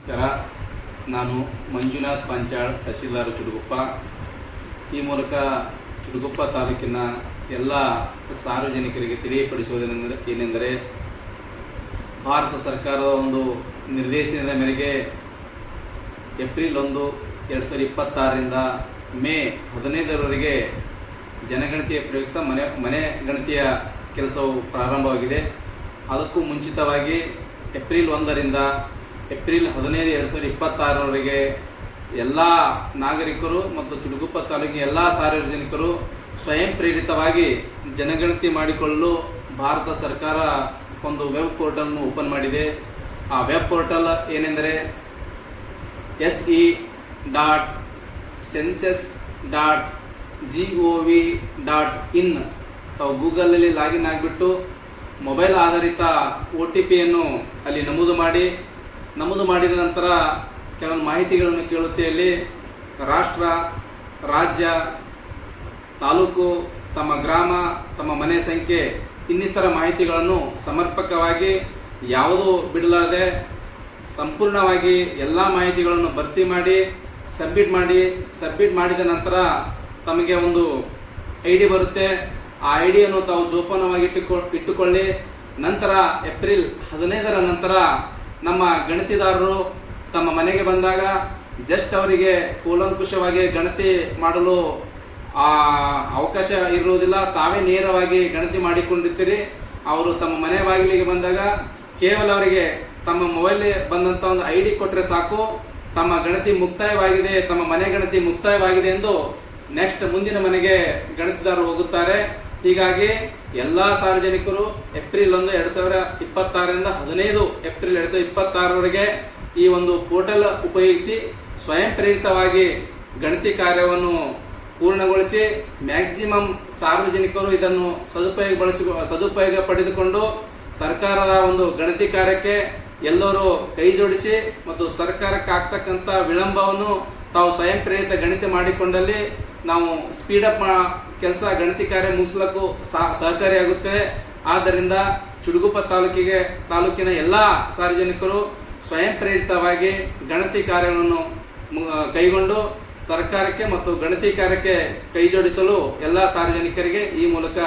ನಮಸ್ಕಾರ. ನಾನು ಮಂಜುನಾಥ್ ಪಾಂಚಾಳ್, ತಹಶೀಲ್ದಾರ್ ಚುಡುಗುಪ್ಪ. ಈ ಮೂಲಕ ಚುಡುಗುಪ್ಪ ತಾಲೂಕಿನ ಎಲ್ಲ ಸಾರ್ವಜನಿಕರಿಗೆ ಏನೆಂದರೆ ಭಾರತ ಸರ್ಕಾರದ ಒಂದು ನಿರ್ದೇಶನದ ಮೇರೆಗೆ ಏಪ್ರಿಲ್ 1, 2026ರಿಂದ ಮೇ 15ರವರೆಗೆ ಜನಗಣತಿಯ ಪ್ರಯುಕ್ತ ಮನೆ ಗಣತಿಯ ಕೆಲಸವು ಪ್ರಾರಂಭವಾಗಿದೆ. ಅದಕ್ಕೂ ಮುಂಚಿತವಾಗಿ ಏಪ್ರಿಲ್ 1ರಿಂದ ಏಪ್ರಿಲ್ 15, 2026ರವರೆಗೆ ಎಲ್ಲ ನಾಗರಿಕರು ಮತ್ತು ಚುಡುಗುಪ್ಪ ತಾಲೂಕಿನ ಎಲ್ಲ ಸಾರ್ವಜನಿಕರು ಸ್ವಯಂ ಪ್ರೇರಿತವಾಗಿ ಜನಗಣತಿ ಮಾಡಿಕೊಳ್ಳಲು ಭಾರತ ಸರ್ಕಾರ ಒಂದು ವೆಬ್ ಪೋರ್ಟಲ್ನು ಓಪನ್ ಮಾಡಿದೆ. ಆ ವೆಬ್ ಪೋರ್ಟಲ್ ಏನೆಂದರೆ se.census.gov.in. ತಾವು ಗೂಗಲಲ್ಲಿ ಲಾಗಿನ್ ಆಗಿಬಿಟ್ಟು ಮೊಬೈಲ್ ಆಧಾರಿತ OTPಯನ್ನು ಅಲ್ಲಿ ನಮೂದು ಮಾಡಿದ ನಂತರ ಕೆಲವೊಂದು ಮಾಹಿತಿಗಳನ್ನು ಕೇಳುತ್ತೆ. ಅಲ್ಲಿ ರಾಷ್ಟ್ರ, ರಾಜ್ಯ, ತಾಲೂಕು, ತಮ್ಮ ಗ್ರಾಮ, ತಮ್ಮ ಮನೆ ಸಂಖ್ಯೆ ಇನ್ನಿತರ ಮಾಹಿತಿಗಳನ್ನು ಸಮರ್ಪಕವಾಗಿ ಯಾವುದೂ ಬಿಡಲಾರದೆ ಸಂಪೂರ್ಣವಾಗಿ ಎಲ್ಲ ಮಾಹಿತಿಗಳನ್ನು ಭರ್ತಿ ಮಾಡಿ ಸಬ್ಮಿಟ್ ಮಾಡಿದ ನಂತರ ತಮಗೆ ಒಂದು ID ಬರುತ್ತೆ. ಆ IDಯನ್ನು ತಾವು ಜೋಪಾನವಾಗಿ ಇಟ್ಟುಕೊಳ್ಳಿ. ನಂತರ ಏಪ್ರಿಲ್ 15ರ ನಂತರ ನಮ್ಮ ಗಣತಿದಾರರು ತಮ್ಮ ಮನೆಗೆ ಬಂದಾಗ ಜಸ್ಟ್ ಅವರಿಗೆ ಕೂಲಂಕುಷವಾಗಿ ಗಣತಿ ಮಾಡಲು ಅವಕಾಶ ಇರುವುದಿಲ್ಲ. ತಾವೇ ನೇರವಾಗಿ ಗಣತಿ ಮಾಡಿಕೊಂಡಿರ್ತೀರಿ. ಅವರು ತಮ್ಮ ಮನೆ ಬಾಗಿಲಿಗೆ ಬಂದಾಗ ಕೇವಲ ಅವರಿಗೆ ತಮ್ಮ ಮೊಬೈಲ್ ಬಂದಂಥ ಒಂದು ID ಕೊಟ್ಟರೆ ಸಾಕು, ತಮ್ಮ ಗಣತಿ ಮುಕ್ತಾಯವಾಗಿದೆ, ತಮ್ಮ ಮನೆ ಗಣತಿ ಮುಕ್ತಾಯವಾಗಿದೆ ಎಂದು ನೆಕ್ಸ್ಟ್ ಮುಂದಿನ ಮನೆಗೆ ಗಣತಿದಾರರು ಹೋಗುತ್ತಾರೆ. ಹೀಗಾಗಿ ಎಲ್ಲ ಸಾರ್ವಜನಿಕರು ಏಪ್ರಿಲ್ 1, 2026ರಿಂದ 15 ಏಪ್ರಿಲ್ 2026ರವರೆಗೆ ಈ ಒಂದು ಪೋರ್ಟಲ್ ಉಪಯೋಗಿಸಿ ಸ್ವಯಂ ಪ್ರೇರಿತವಾಗಿ ಗಣತಿ ಕಾರ್ಯವನ್ನು ಪೂರ್ಣಗೊಳಿಸಿ ಮ್ಯಾಕ್ಸಿಮಮ್ ಸಾರ್ವಜನಿಕರು ಇದನ್ನು ಸದುಪಯೋಗ ಪಡೆದುಕೊಂಡು ಸರ್ಕಾರದ ಒಂದು ಗಣತಿ ಕಾರ್ಯಕ್ಕೆ ಎಲ್ಲರೂ ಕೈ ಜೋಡಿಸಿ ಮತ್ತು ಸರ್ಕಾರಕ್ಕೆ ಆಗ್ತಕ್ಕಂಥ ವಿಳಂಬವನ್ನು ತಾವು ಸ್ವಯಂ ಪ್ರೇರಿತ ಗಣತಿ ಮಾಡಿಕೊಂಡಲ್ಲಿ ನಾವು ಸ್ಪೀಡಪ್ ಕೆಲಸ ಗಣತಿ ಕಾರ್ಯ ಮುಗಿಸ್ಲಿಕ್ಕೂ ಸಹಕಾರಿಯಾಗುತ್ತದೆ. ಆದ್ದರಿಂದ ಚುಡುಗುಪ್ಪ ತಾಲೂಕಿನ ಎಲ್ಲ ಸಾರ್ವಜನಿಕರು ಸ್ವಯಂ ಪ್ರೇರಿತವಾಗಿ ಗಣತಿ ಕಾರ್ಯವನ್ನು ಕೈಗೊಂಡು ಸರ್ಕಾರಕ್ಕೆ ಮತ್ತು ಗಣತಿ ಕಾರ್ಯಕ್ಕೆ ಕೈ ಜೋಡಿಸಲು ಎಲ್ಲ ಸಾರ್ವಜನಿಕರಿಗೆ ಈ ಮೂಲಕ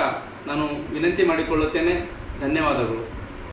ನಾನು ವಿನಂತಿ ಮಾಡಿಕೊಳ್ಳುತ್ತೇನೆ. ಧನ್ಯವಾದಗಳು.